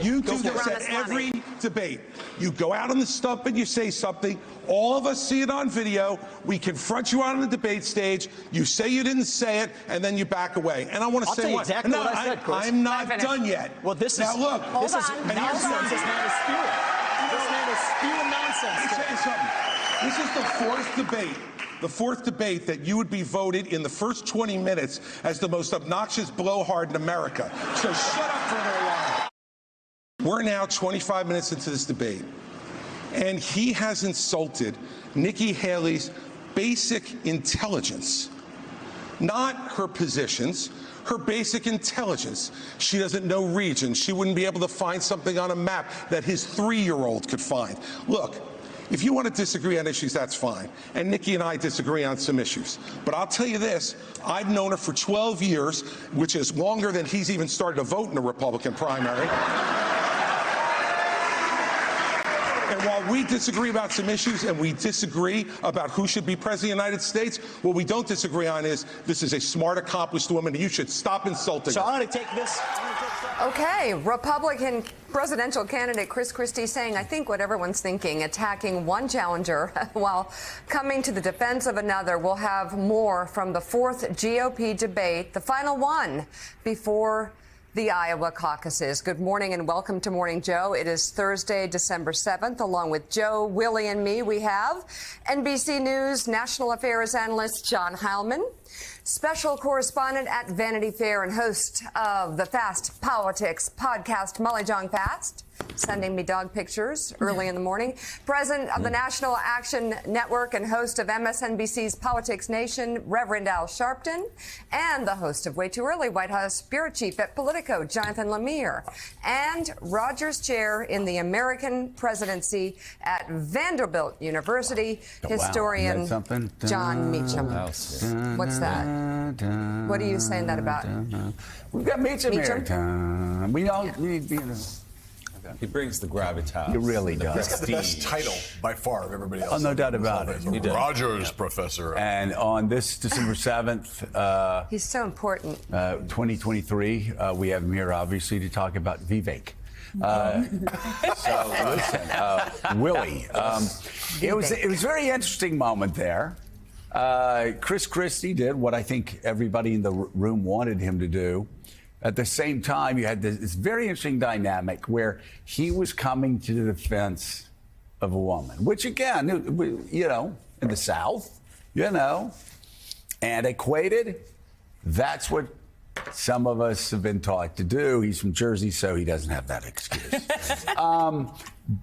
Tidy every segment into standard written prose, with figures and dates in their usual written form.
You do this at every debate. You go out on the stump and you say something. All of us see it on video. We confront you out on the debate stage. You say you didn't say it, and then you back away. And I want to say what? Exactly what I said, Chris. I'm not done yet. Well, this now is look. This is nonsense. This man is spewing. This man is spewing nonsense. Let me tell you something. This is the fourth debate. The fourth debate that you would be voted in the first 20 minutes as the most obnoxious blowhard in America. So shut up for a little while. We're now 25 minutes into this debate, and he has insulted Nikki Haley's basic intelligence, not her positions, her basic intelligence. She doesn't know regions. She wouldn't be able to find something on a map that his 3-year-old could find. Look, if you want to disagree on issues, that's fine. And Nikki and I disagree on some issues. But I'll tell you this, I've known her for 12 years, which is longer than he's even started to vote in a Republican primary. And while we disagree about some issues and we disagree about who should be president of the United States, what we don't disagree on is this is a smart, accomplished woman, and you should stop insulting her. So I'm going to take this. Okay, Republican presidential candidate Chris Christie saying, I think what everyone's thinking, attacking one challenger while coming to the defense of another. We'll have more from the fourth GOP debate, the final one before the Iowa caucuses. Good morning and welcome to Morning Joe. It is Thursday, December 7th. Along with Joe, Willie, and me, we have NBC News national affairs analyst John Heilman, special correspondent at Vanity Fair and host of the Fast Politics podcast, Molly Jong Fast, sending me dog pictures early in the morning, president of the National Action Network and host of MSNBC's Politics Nation, Reverend Al Sharpton, and the host of Way Too Early, White House bureau chief at Politico, Jonathan Lemire, and Rogers Chair in the American presidency at Vanderbilt University, historian John Meacham. What's that? What are you saying that about? We've got Meacham here. We all need, He brings the gravitas. He really does. He's got the best title by far of everybody else. Oh, no doubt about it. Rogers Professor. And on this December 7th, he's so important. 2023, we have him here, obviously, to talk about Vivek. So listen, Willie, it was a very interesting moment there. Chris Christie did what I think everybody in the room wanted him to do. At the same time, you had this very interesting dynamic where he was coming to the defense of a woman, which again, you know, in the South, you know, antiquated. That's what some of us have been taught to do. He's from Jersey, so he doesn't have that excuse.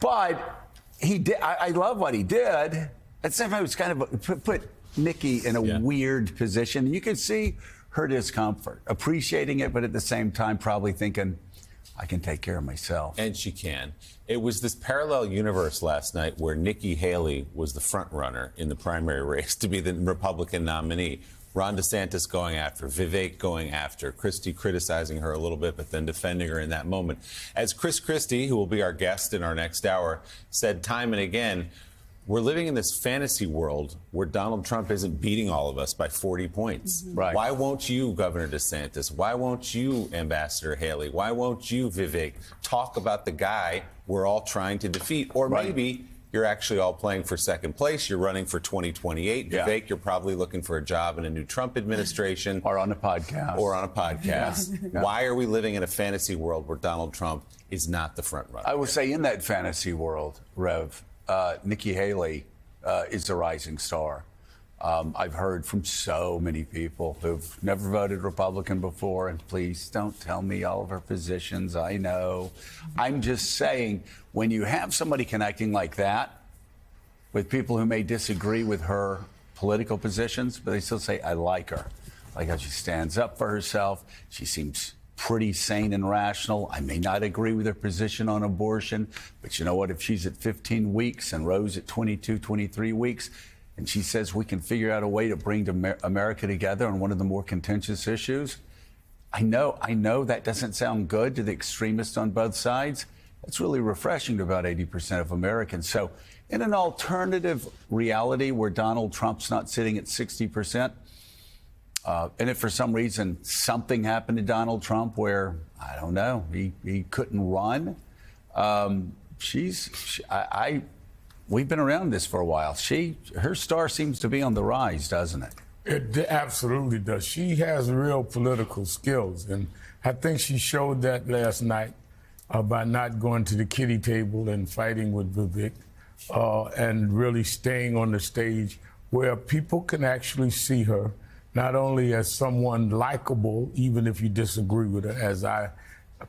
But he did. I love what he did. At the same time, it was kind of put Nikki in a weird position. You could see her discomfort, appreciating it, but at the same time probably thinking, I can take care of myself. And she can. It was this parallel universe last night where Nikki Haley was the front runner in the primary race to be the Republican nominee. Ron DeSantis going after, Vivek going after, Christie criticizing her a little bit, but then defending her in that moment. As Chris Christie, who will be our guest in our next hour, said time and again, we're living in this fantasy world where Donald Trump isn't beating all of us by 40 points. Right. Why won't you, Governor DeSantis? Why won't you, Ambassador Haley? Why won't you, Vivek, talk about the guy we're all trying to defeat? Or maybe you're actually all playing for second place. You're running for 2028. Vivek, you're probably looking for a job in a new Trump administration. Or on a podcast. Or on a podcast. Why are we living in a fantasy world where Donald Trump is not the front runner? I will say in that fantasy world, Rev, Nikki Haley is a rising star. I've heard from so many people who've never voted Republican before, and please don't tell me all of her positions. I know. I'm just saying, when you have somebody connecting like that with people who may disagree with her political positions, but they still say, I like her. Like how she stands up for herself. She seems pretty sane and rational. I may not agree with her position on abortion, but you know what? If she's at 15 weeks and Rose at 22, 23 weeks, and she says we can figure out a way to bring America together on one of the more contentious issues, I know that doesn't sound good to the extremists on both sides. It's really refreshing to about 80% of Americans. So in an alternative reality where Donald Trump's not sitting at 60%, And if for some reason something happened to Donald Trump where, I don't know, he couldn't run, we've been around this for a while. Her star seems to be on the rise, doesn't it? It absolutely does. She has real political skills, and I think she showed that last night by not going to the kiddie table and fighting with Vivek, and really staying on the stage where people can actually see her, not only as someone likable, even if you disagree with her, as I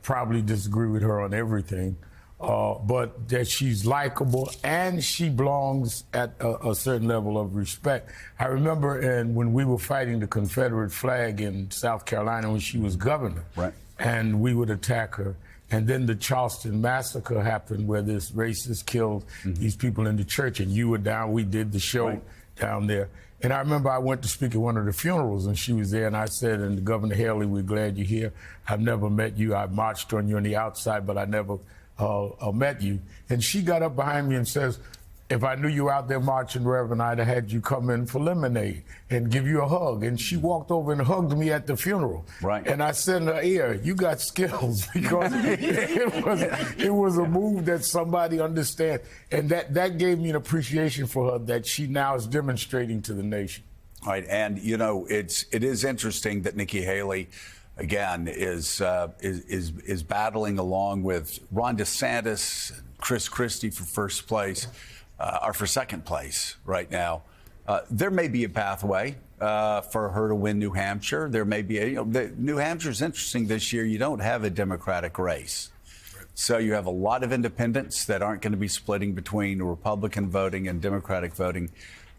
probably disagree with her on everything, but that she's likable and she belongs at a certain level of respect. I remember when we were fighting the Confederate flag in South Carolina when she was governor, right, and we would attack her. And then the Charleston massacre happened where this racist killed these people in the church, and you were down, we did the show down there. And I remember I went to speak at one of the funerals, and she was there, and I said, and Governor Haley, we're glad you're here. I've never met you. I marched on you on the outside, but I never met you. And she got up behind me and says, if I knew you out there marching, Reverend, I'd have had you come in for lemonade and give you a hug. And she walked over and hugged me at the funeral. Right. And I said in her ear, you got skills, because it was a move that somebody understands. And that gave me an appreciation for her that she now is demonstrating to the nation. Right. And, you know, it is interesting that Nikki Haley, again, is battling along with Ron DeSantis, Chris Christie for first place. Or for second place right now. There may be a pathway for her to win New Hampshire. There may be New Hampshire's interesting this year. You don't have a Democratic race. So you have a lot of independents that aren't going to be splitting between Republican voting and Democratic voting.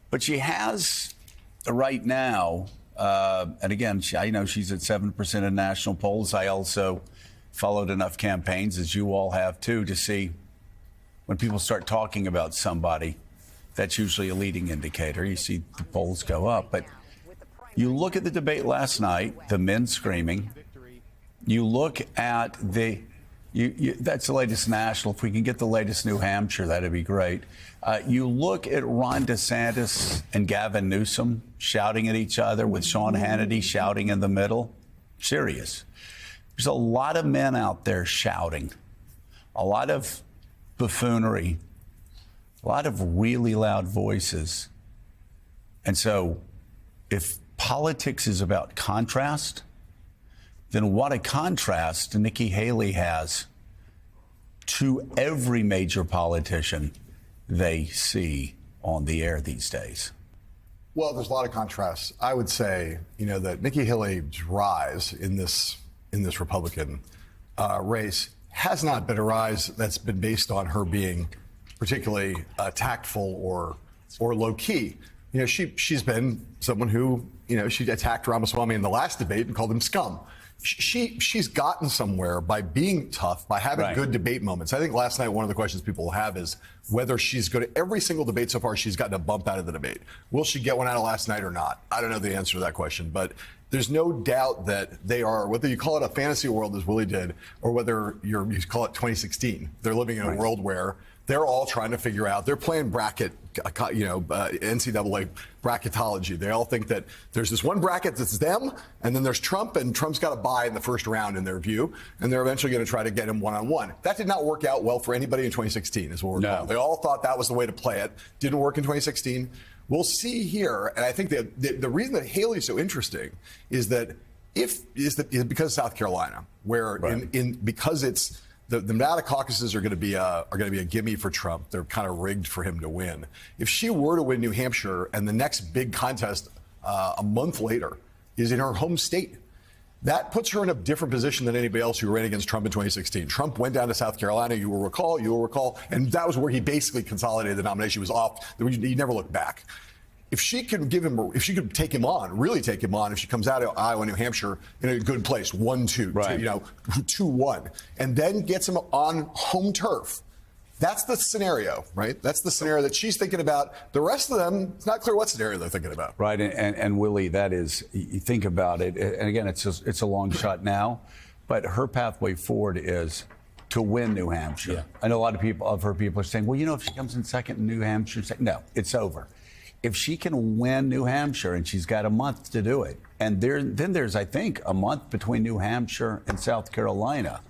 But she has right now, and again, I know she's at 7% in national polls. I also followed enough campaigns, as you all have too, to see when people start talking about somebody, that's usually a leading indicator. You see the polls go up. But you look at the debate last night, the men screaming. You look at that's the latest national. If we can get the latest New Hampshire, that'd be great. You look at Ron DeSantis and Gavin Newsom shouting at each other with Sean Hannity shouting in the middle. Serious. There's a lot of men out there shouting. A lot of buffoonery, a lot of really loud voices. And so if politics is about contrast, then what a contrast Nikki Haley has to every major politician they see on the air these days. Well, there's a lot of contrasts. I would say, that Nikki Haley's rise in this Republican race has not been a rise that's been based on her being particularly tactful or low key. She's been someone who, she attacked Ramaswamy in the last debate and called him scum. She's gotten somewhere by being tough, by having good debate moments. I think last night one of the questions people will have is whether she's good at every single debate so far. She's gotten a bump out of the debate. Will she get one out of last night or not? I don't know the answer to that question, but there's no doubt that they are, whether you call it a fantasy world as Willie did, or whether you call it 2016. They're living in a world where they're all trying to figure out. They're playing bracket, NCAA bracketology. They all think that there's this one bracket that's them, and then there's Trump, and Trump's got a bye in the first round in their view, and they're eventually going to try to get him one-on-one. That did not work out well for anybody in 2016, is what we're told. They all thought that was the way to play it. Didn't work in 2016. We'll see here, and I think that the reason that Haley's so interesting is that because of South Carolina, where because it's the Nevada caucuses are going to be a gimme for Trump. They're kind of rigged for him to win. If she were to win New Hampshire and the next big contest a month later is in her home state, that puts her in a different position than anybody else who ran against Trump in 2016. Trump went down to South Carolina, you will recall, and that was where he basically consolidated the nomination. He was off. He never looked back. If she could take him on, really take him on, if she comes out of Iowa, New Hampshire in a good place, 1-2, 2-1, and then gets him on home turf, that's the scenario, right? That's the scenario that she's thinking about. The rest of them, it's not clear what scenario they're thinking about. Right, and Willie, that is, you think about it, and again, it's a long shot now, but her pathway forward is to win New Hampshire. I know a lot of her people are saying, well, if she comes in second in New Hampshire, no, it's over. if she can win New Hampshire, and she's got a month to do it, and then there's, I think, a month between New Hampshire and South Carolina.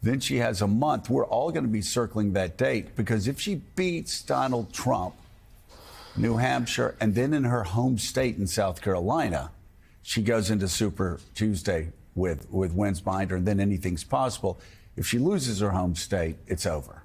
Then she has a month. We're all going to be circling that date, because if she beats Donald Trump, New Hampshire, and then in her home state in South Carolina, she goes into Super Tuesday with wins behind her, and then anything's possible. If she loses her home state, it's over.